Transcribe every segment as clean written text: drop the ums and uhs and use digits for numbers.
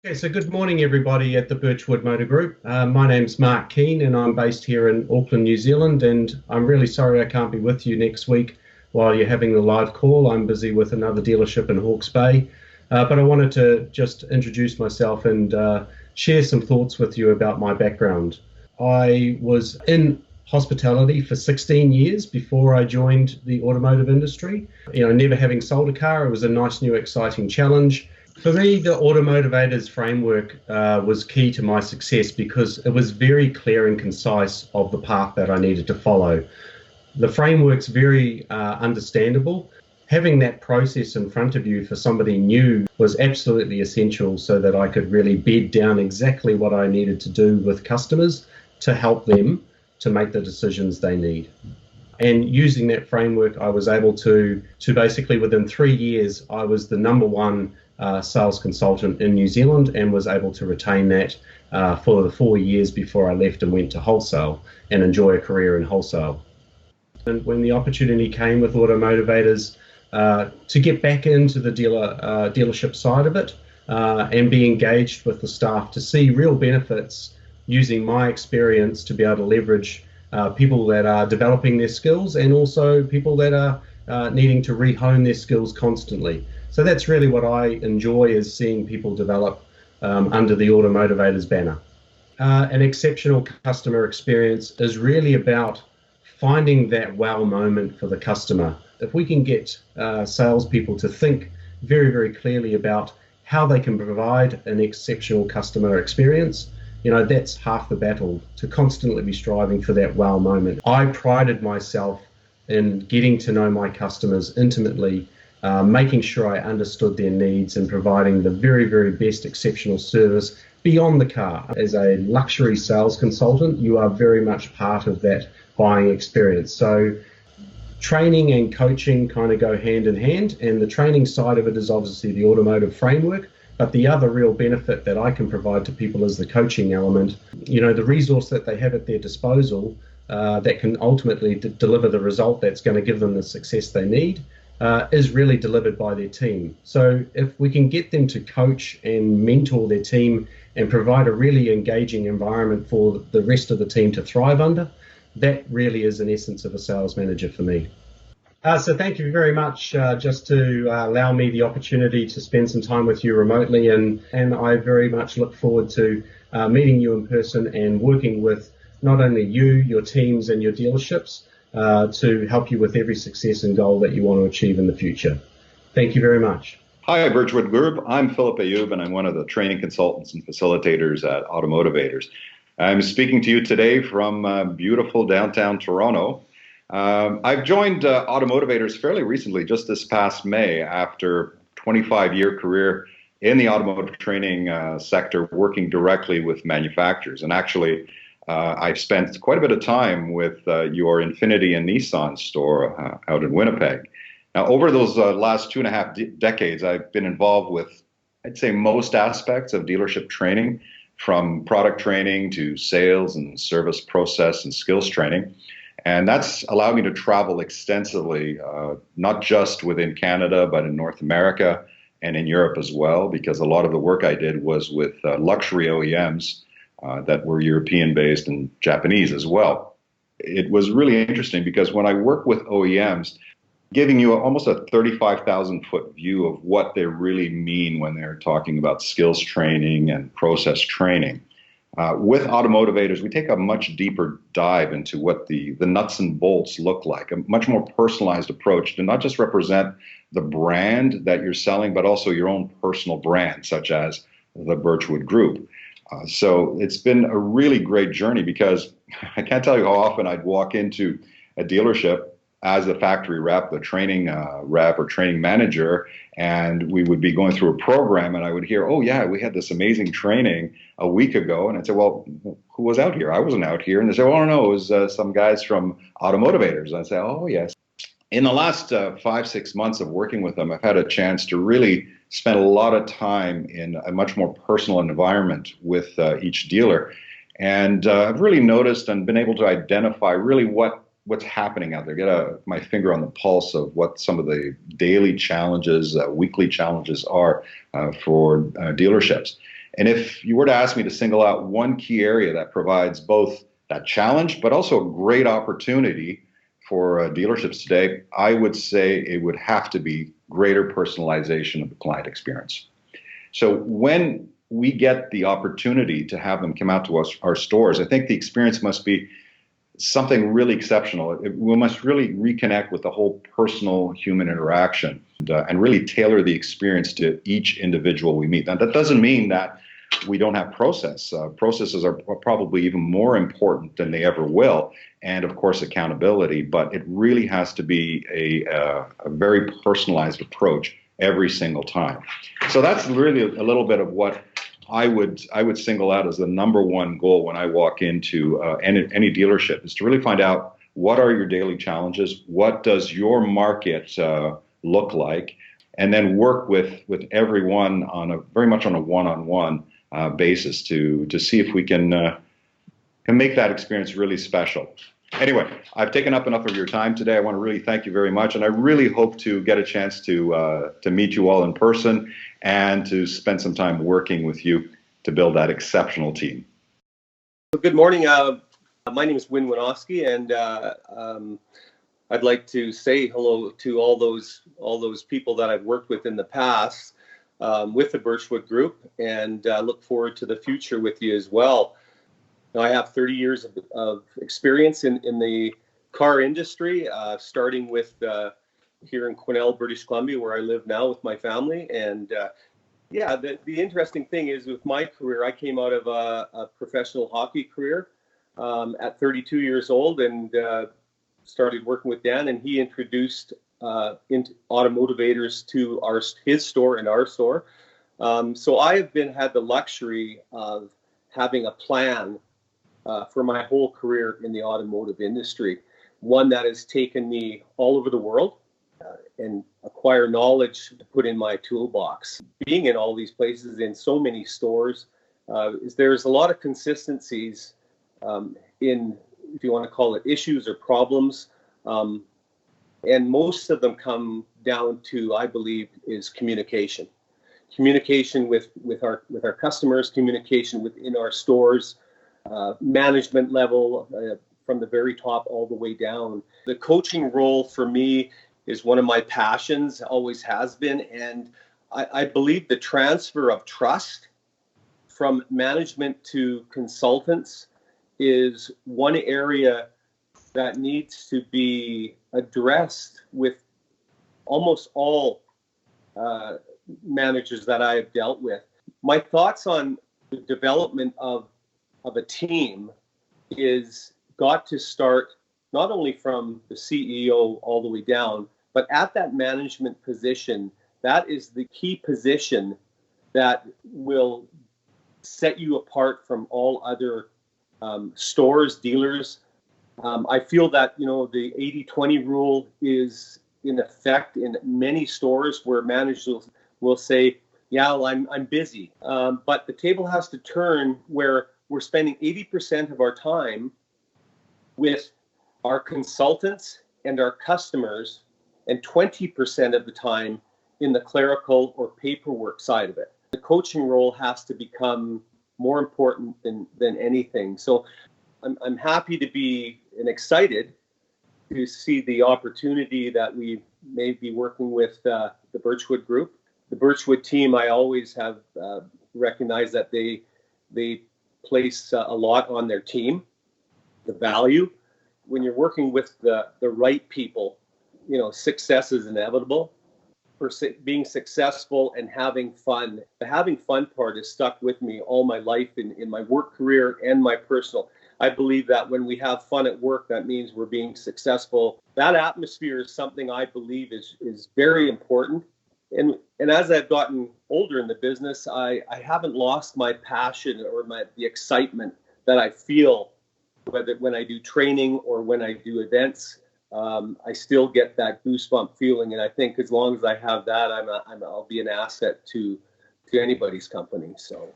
Okay, so good morning, everybody at the Birchwood Motor Group. My name's Mark Keane, and I'm based here in Auckland, New Zealand. And I'm really sorry I can't be with you next week while you're having the live call. I'm busy with another dealership in Hawke's Bay. But I wanted to just introduce myself and share some thoughts with you about my background. I was in hospitality for 16 years before I joined the automotive industry. Never having sold a car, it was a nice, new, exciting challenge. For me, the Automotivators framework was key to my success because it was very clear and concise of the path that I needed to follow. The framework's very understandable. Having that process in front of you for somebody new was absolutely essential so that I could really bed down exactly what I needed to do with customers to help them to make the decisions they need. And using that framework, I was able to basically within 3 years, I was the number one sales consultant in New Zealand and was able to retain that for the 4 years before I left and went to wholesale and enjoy a career in wholesale. And when the opportunity came with Automotivators to get back into the dealership side of it and be engaged with the staff to see real benefits using my experience to be able to leverage people that are developing their skills and also people that are needing to rehone their skills constantly. So that's really what I enjoy, is seeing people develop under the Automotivators banner. An exceptional customer experience is really about finding that wow moment for the customer. If we can get salespeople to think very, very clearly about how they can provide an exceptional customer experience, that's half the battle, to constantly be striving for that wow moment. I prided myself in getting to know my customers intimately, making sure I understood their needs and providing the very, very best exceptional service beyond the car. As a luxury sales consultant, you are very much part of that buying experience. So training and coaching kind of go hand in hand, and the training side of it is obviously the automotive framework. But the other real benefit that I can provide to people is the coaching element. The resource that they have at their disposal that can ultimately deliver the result that's going to give them the success they need is really delivered by their team. So if we can get them to coach and mentor their team and provide a really engaging environment for the rest of the team to thrive under, that really is an essence of a sales manager for me. So thank you very much just to allow me the opportunity to spend some time with you remotely, and I very much look forward to meeting you in person and working with not only you, your teams and your dealerships to help you with every success and goal that you want to achieve in the future. Thank you very much. Hi, Birchwood Group. I'm Philip Ayub, and I'm one of the training consultants and facilitators at Automotivators. I'm speaking to you today from beautiful downtown Toronto. I've joined Automotivators fairly recently, just this past May, after a 25-year career in the automotive training sector, working directly with manufacturers. And actually, I've spent quite a bit of time with your Infiniti and Nissan store out in Winnipeg. Now, over those last 2.5 decades, I've been involved with, I'd say, most aspects of dealership training, from product training to sales and service process and skills training. And that's allowed me to travel extensively, not just within Canada, but in North America and in Europe as well, because a lot of the work I did was with luxury OEMs that were European-based and Japanese as well. It was really interesting because when I work with OEMs, giving you almost a 35,000-foot view of what they really mean when they're talking about skills training and process training. With Automotivators, we take a much deeper dive into what the nuts and bolts look like, a much more personalized approach to not just represent the brand that you're selling, but also your own personal brand, such as the Birchwood Group. So it's been a really great journey, because I can't tell you how often I'd walk into a dealership as the factory rep, the training rep or training manager, and we would be going through a program, and I would hear, oh yeah, we had this amazing training a week ago, and I'd say, well, who was out here? I wasn't out here. And they say, oh no, it was some guys from Automotivators. And I'd say, oh yes. In the last 5-6 months of working with them, I've had a chance to really spend a lot of time in a much more personal environment with each dealer. And I've really noticed and been able to identify really what's happening out there, get my finger on the pulse of what some of the daily challenges, weekly challenges are for dealerships. And if you were to ask me to single out one key area that provides both that challenge, but also a great opportunity for dealerships today, I would say it would have to be greater personalization of the client experience. So when we get the opportunity to have them come out to us, our stores, I think the experience must be something really exceptional. We must really reconnect with the whole personal human interaction and really tailor the experience to each individual we meet. Now, that doesn't mean that we don't have process. Processes are probably even more important than they ever will, and of course accountability, but it really has to be a very personalized approach every single time. So that's really a little bit of what I would single out as the number one goal when I walk into any dealership, is to really find out what are your daily challenges, what does your market look like, and then work with everyone very much on a one-on-one basis to see if we can make that experience really special. Anyway, I've taken up enough of your time today. I want to really thank you very much, and I really hope to get a chance to meet you all in person and to spend some time working with you to build that exceptional team. Good morning. My name is Win Winofsky, and I'd like to say hello to all those people that I've worked with in the past with the Birchwood Group, and look forward to the future with you as well. Now, I have 30 years of experience in the car industry, starting with here in Quesnel, British Columbia, where I live now with my family. And yeah, the interesting thing is with my career, I came out of a professional hockey career at 32 years old, and started working with Dan, and he introduced into Automotivators to his store and our store. So I have had the luxury of having a plan for my whole career in the automotive industry, one that has taken me all over the world and acquire knowledge to put in my toolbox. Being in all these places, in so many stores, there's a lot of consistencies in, if you want to call it, issues or problems, and most of them come down to, I believe, is communication. Communication with our customers, communication within our stores, management level, from the very top all the way down. The coaching role for me is one of my passions, always has been, and I believe the transfer of trust from management to consultants is one area that needs to be addressed with almost all managers that I have dealt with. My thoughts on the development of a team is got to start not only from the CEO all the way down, but at that management position. That is the key position that will set you apart from all other stores, dealers. I feel that, the 80-20 rule is in effect in many stores, where managers will say, yeah, well, I'm busy. But the table has to turn where we're spending 80% of our time with our consultants and our customers, and 20% of the time in the clerical or paperwork side of it. The coaching role has to become more important than anything. So I'm happy to be and excited to see the opportunity that we may be working with the Birchwood Group. The Birchwood team, I always have recognized that they place a lot on their team, the value. When you're working with the right people, success is inevitable. For being successful and having fun, the having fun part has stuck with me all my life in my work career and my personal. I believe that when we have fun at work, that means we're being successful. That atmosphere is something I believe is very important. And as I've gotten older in the business, I haven't lost my passion or the excitement that I feel, whether when I do training or when I do events. I still get that goosebump feeling, and I think as long as I have that, I'll be an asset to anybody's company. So.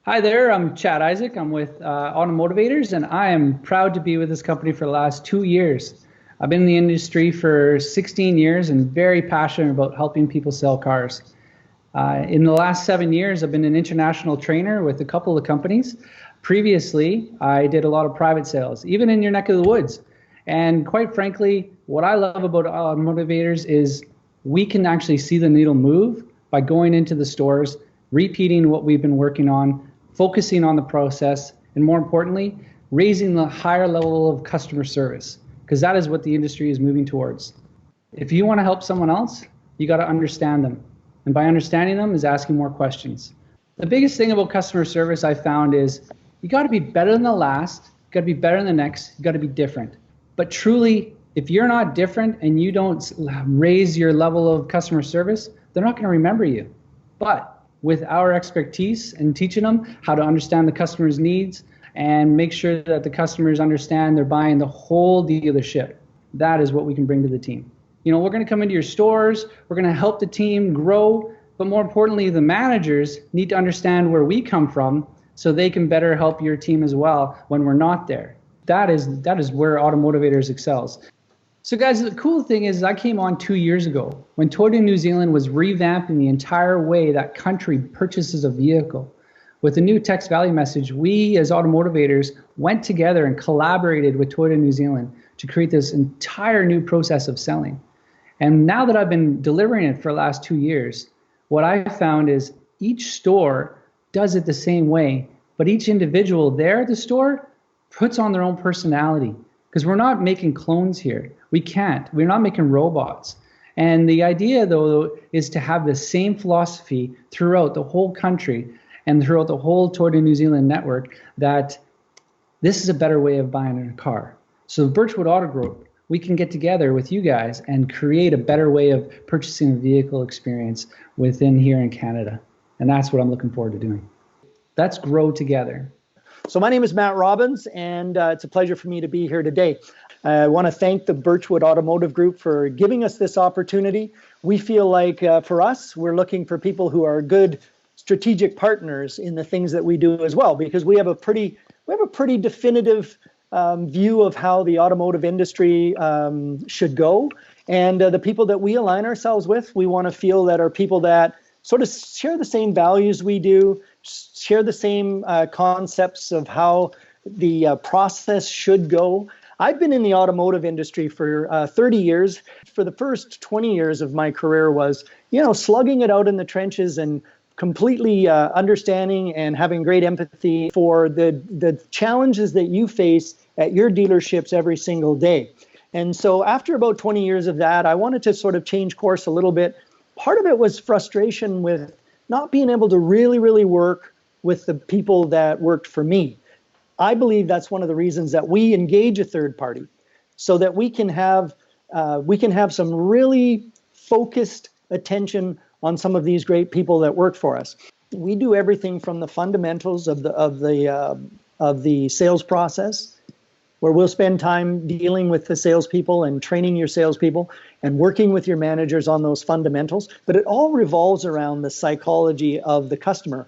Hi there, I'm Chad Isaac. I'm with Automotivators, and I am proud to be with this company for the last 2 years. I've been in the industry for 16 years and very passionate about helping people sell cars. In the last 7 years, I've been an international trainer with a couple of companies. Previously, I did a lot of private sales, even in your neck of the woods. And quite frankly, what I love about Automotivators is we can actually see the needle move by going into the stores, repeating what we've been working on, focusing on the process, and more importantly, raising the higher level of customer service, because that is what the industry is moving towards. If you want to help someone else, you got to understand them. And by understanding them is asking more questions. The biggest thing about customer service I found is you got to be better than the last, you got to be better than the next, you got to be different. But truly, if you're not different and you don't raise your level of customer service, they're not going to remember you. But with our expertise and teaching them how to understand the customer's needs and make sure that the customers understand they're buying the whole dealership, that is what we can bring to the team. You know, we're going to come into your stores, we're going to help the team grow, but more importantly, the managers need to understand where we come from so they can better help your team as well when we're not there. That is where Automotivators excels. So guys, the cool thing is I came on 2 years ago when Toyota New Zealand was revamping the entire way that country purchases a vehicle. With the new text value message, we as Automotivators went together and collaborated with Toyota New Zealand to create this entire new process of selling. And now that I've been delivering it for the last 2 years, what I found is each store does it the same way, but each individual there at the store puts on their own personality, because we're not making clones here. We can't. We're not making robots. And the idea, though, is to have the same philosophy throughout the whole country and throughout the whole Toyota New Zealand network, that this is a better way of buying a car. So Birchwood Auto Group, we can get together with you guys and create a better way of purchasing a vehicle experience within here in Canada. And that's what I'm looking forward to doing. Let's grow together. So my name is Matt Robbins, and it's a pleasure for me to be here today. I want to thank the Birchwood Automotive Group for giving us this opportunity. We feel like for us, we're looking for people who are good strategic partners in the things that we do as well, because we have a pretty definitive view of how the automotive industry should go. And the people that we align ourselves with, we want to feel that are people that sort of share the same values we do, share the same concepts of how the process should go. I've been in the automotive industry for 30 years. For the first 20 years of my career was, slugging it out in the trenches and completely understanding and having great empathy for the challenges that you face at your dealerships every single day. And so after about 20 years of that, I wanted to sort of change course a little bit. Part of it was frustration with not being able to really work with the people that worked for me. I believe that's one of the reasons that we engage a third party, so that we can have some really focused attention on some of these great people that work for us. We do everything from the fundamentals of the sales process, where we'll spend time dealing with the salespeople and training your salespeople and working with your managers on those fundamentals. But it all revolves around the psychology of the customer.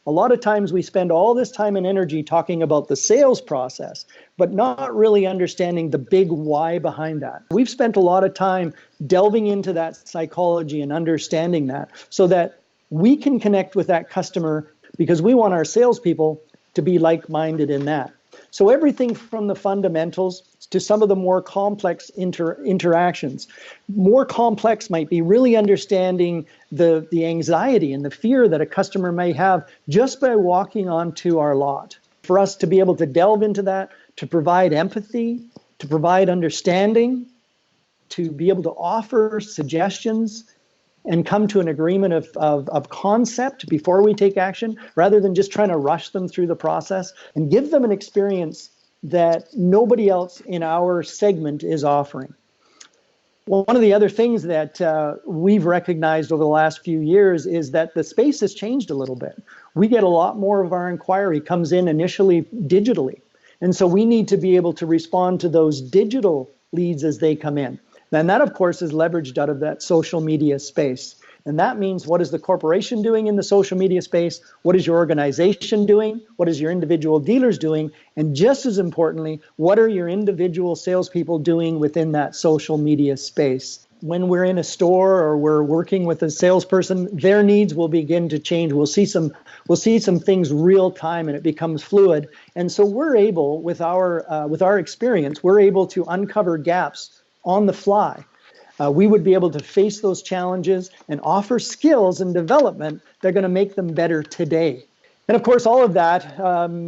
A lot of times we spend all this time and energy talking about the sales process, but not really understanding the big why behind that. We've spent a lot of time delving into that psychology and understanding that so that we can connect with that customer, because we want our salespeople to be like-minded in that. So everything from the fundamentals to some of the more complex interactions. More complex might be really understanding the anxiety and the fear that a customer may have just by walking onto our lot. For us to be able to delve into that, to provide empathy, to provide understanding, to be able to offer suggestions and come to an agreement of concept before we take action, rather than just trying to rush them through the process, and give them an experience that nobody else in our segment is offering. One of the other things that we've recognized over the last few years is that the space has changed a little bit. We get a lot more of our inquiry comes in initially digitally. And so we need to be able to respond to those digital leads as they come in. And that, of course, is leveraged out of that social media space. And that means, what is the corporation doing in the social media space? What is your organization doing? What is your individual dealers doing? And just as importantly, what are your individual salespeople doing within that social media space? when we're in a store or we're working with a salesperson, their needs will begin to change. We'll see some things real time, and it becomes fluid. And so we're able, with our experience, we're able to uncover gaps on the fly. We would be able to face those challenges and offer skills and development that are going to make them better today. And of course, all of that,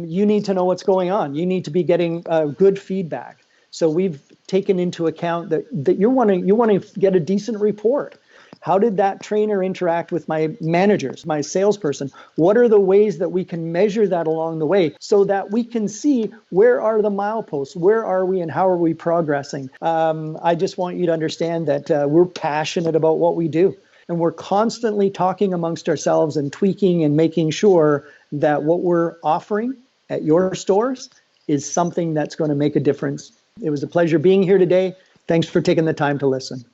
you need to know what's going on. You need to be getting good feedback. So we've taken into account that you want to get a decent report. How did that trainer interact with my managers, my salesperson? What are the ways that we can measure that along the way so that we can see where are the mileposts, where are we, and how are we progressing? I just want you to understand that we're passionate about what we do. And we're constantly talking amongst ourselves and tweaking and making sure that what we're offering at your stores is something that's going to make a difference. It was a pleasure being here today. Thanks for taking the time to listen.